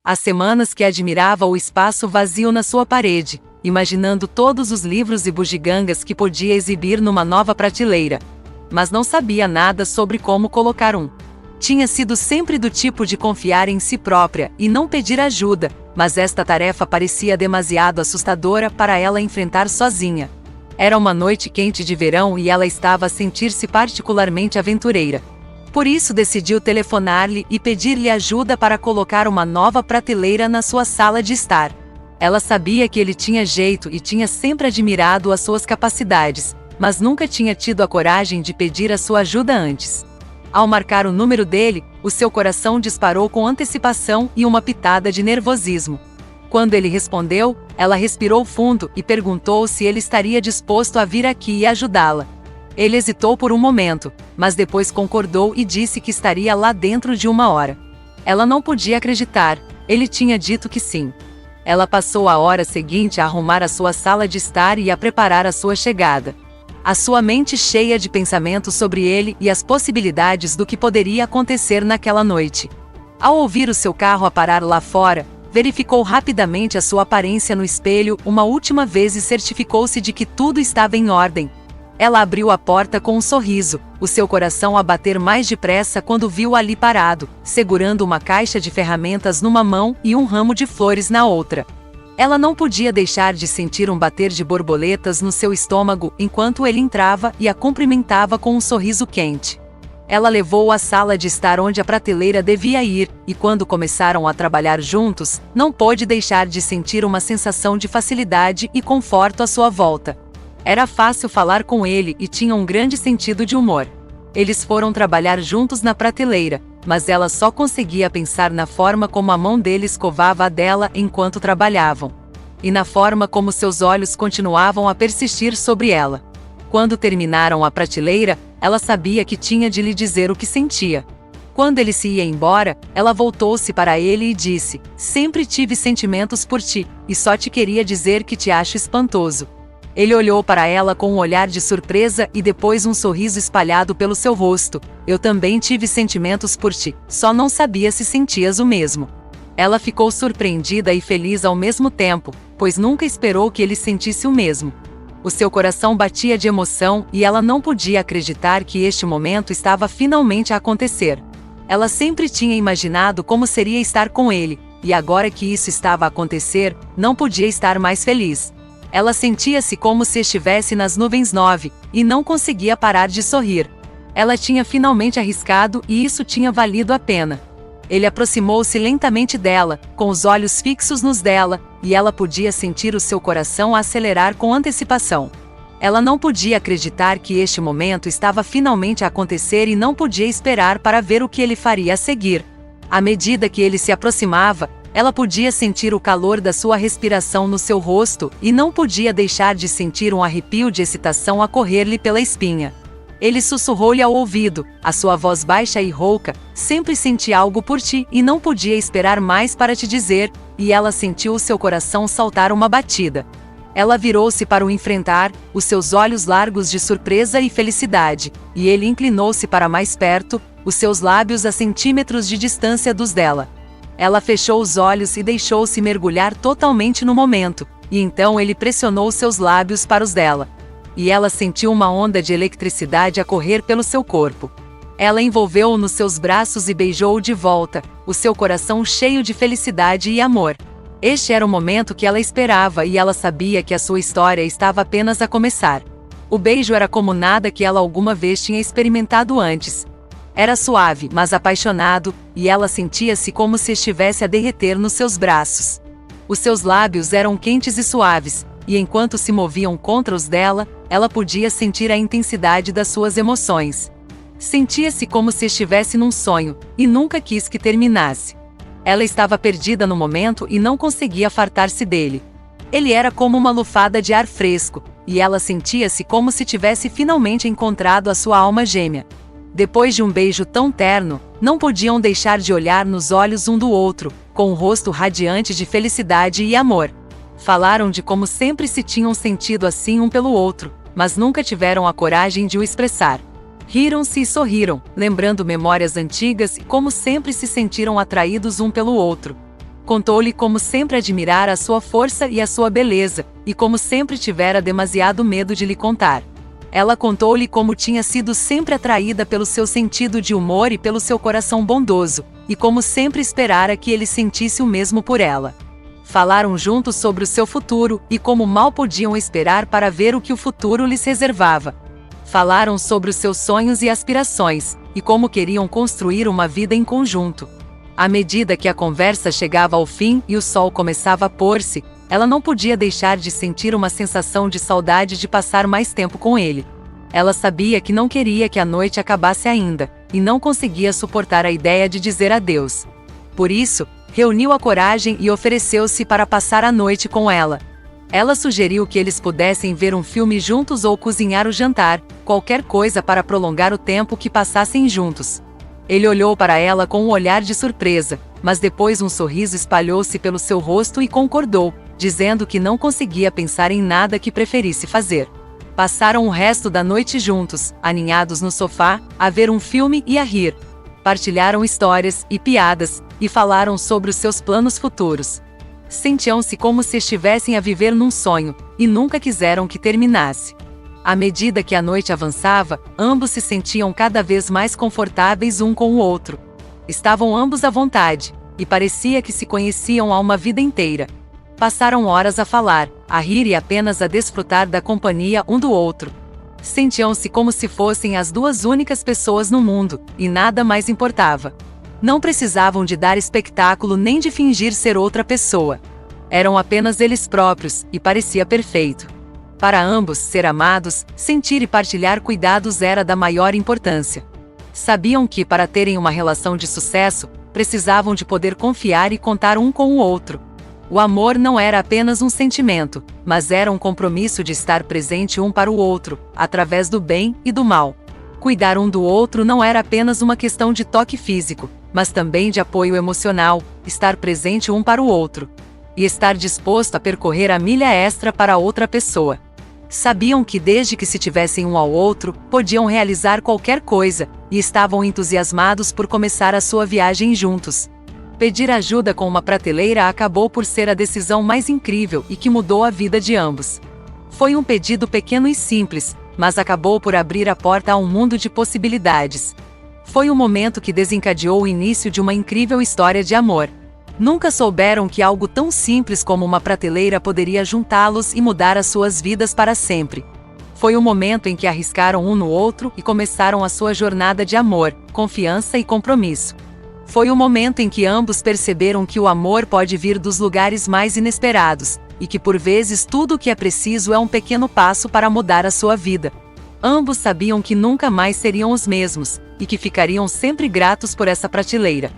Há semanas que admirava o espaço vazio na sua parede, imaginando todos os livros e bugigangas que podia exibir numa nova prateleira. Mas não sabia nada sobre como colocar um. Tinha sido sempre do tipo de confiar em si própria e não pedir ajuda, mas esta tarefa parecia demasiado assustadora para ela enfrentar sozinha. Era uma noite quente de verão e ela estava a sentir-se particularmente aventureira. Por isso decidiu telefonar-lhe e pedir-lhe ajuda para colocar uma nova prateleira na sua sala de estar. Ela sabia que ele tinha jeito e tinha sempre admirado as suas capacidades, mas nunca tinha tido a coragem de pedir a sua ajuda antes. Ao marcar o número dele, o seu coração disparou com antecipação e uma pitada de nervosismo. Quando ele respondeu, ela respirou fundo e perguntou se ele estaria disposto a vir aqui e ajudá-la. Ele hesitou por um momento, mas depois concordou e disse que estaria lá dentro de 1 hora. Ela não podia acreditar, ele tinha dito que sim. Ela passou a hora seguinte a arrumar a sua sala de estar e a preparar a sua chegada. A sua mente cheia de pensamentos sobre ele e as possibilidades do que poderia acontecer naquela noite. Ao ouvir o seu carro a parar lá fora, verificou rapidamente a sua aparência no espelho uma última vez e certificou-se de que tudo estava em ordem. Ela abriu a porta com um sorriso, o seu coração a bater mais depressa quando viu ali parado, segurando uma caixa de ferramentas numa mão e um ramo de flores na outra. Ela não podia deixar de sentir um bater de borboletas no seu estômago enquanto ele entrava e a cumprimentava com um sorriso quente. Ela levou-o à sala de estar onde a prateleira devia ir, e quando começaram a trabalhar juntos, não pôde deixar de sentir uma sensação de facilidade e conforto à sua volta. Era fácil falar com ele e tinha um grande sentido de humor. Eles foram trabalhar juntos na prateleira, mas ela só conseguia pensar na forma como a mão dele escovava a dela enquanto trabalhavam. E na forma como seus olhos continuavam a persistir sobre ela. Quando terminaram a prateleira, ela sabia que tinha de lhe dizer o que sentia. Quando ele se ia embora, ela voltou-se para ele e disse: "Sempre tive sentimentos por ti, e só te queria dizer que te acho espantoso." Ele olhou para ela com um olhar de surpresa e depois um sorriso espalhado pelo seu rosto. "Eu também tive sentimentos por ti, só não sabia se sentias o mesmo." Ela ficou surpreendida e feliz ao mesmo tempo, pois nunca esperou que ele sentisse o mesmo. O seu coração batia de emoção e ela não podia acreditar que este momento estava finalmente a acontecer. Ela sempre tinha imaginado como seria estar com ele, e agora que isso estava a acontecer, não podia estar mais feliz. Ela sentia-se como se estivesse nas nuvens 9, e não conseguia parar de sorrir. Ela tinha finalmente arriscado e isso tinha valido a pena. Ele aproximou-se lentamente dela, com os olhos fixos nos dela, e ela podia sentir o seu coração acelerar com antecipação. Ela não podia acreditar que este momento estava finalmente a acontecer e não podia esperar para ver o que ele faria a seguir. À medida que ele se aproximava, ela podia sentir o calor da sua respiração no seu rosto e não podia deixar de sentir um arrepio de excitação a correr-lhe pela espinha. Ele sussurrou-lhe ao ouvido, a sua voz baixa e rouca: "Sempre senti algo por ti e não podia esperar mais para te dizer", e ela sentiu o seu coração saltar uma batida. Ela virou-se para o enfrentar, os seus olhos largos de surpresa e felicidade, e ele inclinou-se para mais perto, os seus lábios a centímetros de distância dos dela. Ela fechou os olhos e deixou-se mergulhar totalmente no momento, e então ele pressionou seus lábios para os dela. E ela sentiu uma onda de eletricidade a correr pelo seu corpo. Ela envolveu-o nos seus braços e beijou-o de volta, o seu coração cheio de felicidade e amor. Este era o momento que ela esperava e ela sabia que a sua história estava apenas a começar. O beijo era como nada que ela alguma vez tinha experimentado antes. Era suave, mas apaixonado, e ela sentia-se como se estivesse a derreter nos seus braços. Os seus lábios eram quentes e suaves, e enquanto se moviam contra os dela, ela podia sentir a intensidade das suas emoções. Sentia-se como se estivesse num sonho, e nunca quis que terminasse. Ela estava perdida no momento e não conseguia fartar-se dele. Ele era como uma lufada de ar fresco, e ela sentia-se como se tivesse finalmente encontrado a sua alma gêmea. Depois de um beijo tão terno, não podiam deixar de olhar nos olhos um do outro, com o rosto radiante de felicidade e amor. Falaram de como sempre se tinham sentido assim um pelo outro, mas nunca tiveram a coragem de o expressar. Riram-se e sorriram, lembrando memórias antigas e como sempre se sentiram atraídos um pelo outro. Contou-lhe como sempre admirara a sua força e a sua beleza, e como sempre tivera demasiado medo de lhe contar. Ela contou-lhe como tinha sido sempre atraída pelo seu sentido de humor e pelo seu coração bondoso, e como sempre esperara que ele sentisse o mesmo por ela. Falaram juntos sobre o seu futuro, e como mal podiam esperar para ver o que o futuro lhes reservava. Falaram sobre os seus sonhos e aspirações, e como queriam construir uma vida em conjunto. À medida que a conversa chegava ao fim e o sol começava a pôr-se, ela não podia deixar de sentir uma sensação de saudade de passar mais tempo com ele. Ela sabia que não queria que a noite acabasse ainda, e não conseguia suportar a ideia de dizer adeus. Por isso, reuniu a coragem e ofereceu-se para passar a noite com ela. Ela sugeriu que eles pudessem ver um filme juntos ou cozinhar o jantar, qualquer coisa para prolongar o tempo que passassem juntos. Ele olhou para ela com um olhar de surpresa, mas depois um sorriso espalhou-se pelo seu rosto e concordou, dizendo que não conseguia pensar em nada que preferisse fazer. Passaram o resto da noite juntos, aninhados no sofá, a ver um filme e a rir. Partilharam histórias e piadas, e falaram sobre os seus planos futuros. Sentiam-se como se estivessem a viver num sonho, e nunca quiseram que terminasse. À medida que a noite avançava, ambos se sentiam cada vez mais confortáveis um com o outro. Estavam ambos à vontade, e parecia que se conheciam há uma vida inteira. Passaram horas a falar, a rir e apenas a desfrutar da companhia um do outro. Sentiam-se como se fossem as duas únicas pessoas no mundo, e nada mais importava. Não precisavam de dar espetáculo nem de fingir ser outra pessoa. Eram apenas eles próprios, e parecia perfeito. Para ambos, ser amados, sentir e partilhar cuidados era da maior importância. Sabiam que, para terem uma relação de sucesso, precisavam de poder confiar e contar um com o outro. O amor não era apenas um sentimento, mas era um compromisso de estar presente um para o outro, através do bem e do mal. Cuidar um do outro não era apenas uma questão de toque físico, mas também de apoio emocional, estar presente um para o outro. E estar disposto a percorrer a milha extra para outra pessoa. Sabiam que desde que se tivessem um ao outro, podiam realizar qualquer coisa, e estavam entusiasmados por começar a sua viagem juntos. Pedir ajuda com uma prateleira acabou por ser a decisão mais incrível e que mudou a vida de ambos. Foi um pedido pequeno e simples, mas acabou por abrir a porta a um mundo de possibilidades. Foi um momento que desencadeou o início de uma incrível história de amor. Nunca souberam que algo tão simples como uma prateleira poderia juntá-los e mudar as suas vidas para sempre. Foi o momento em que arriscaram um no outro e começaram a sua jornada de amor, confiança e compromisso. Foi o momento em que ambos perceberam que o amor pode vir dos lugares mais inesperados, e que por vezes tudo o que é preciso é um pequeno passo para mudar a sua vida. Ambos sabiam que nunca mais seriam os mesmos, e que ficariam sempre gratos por essa prateleira.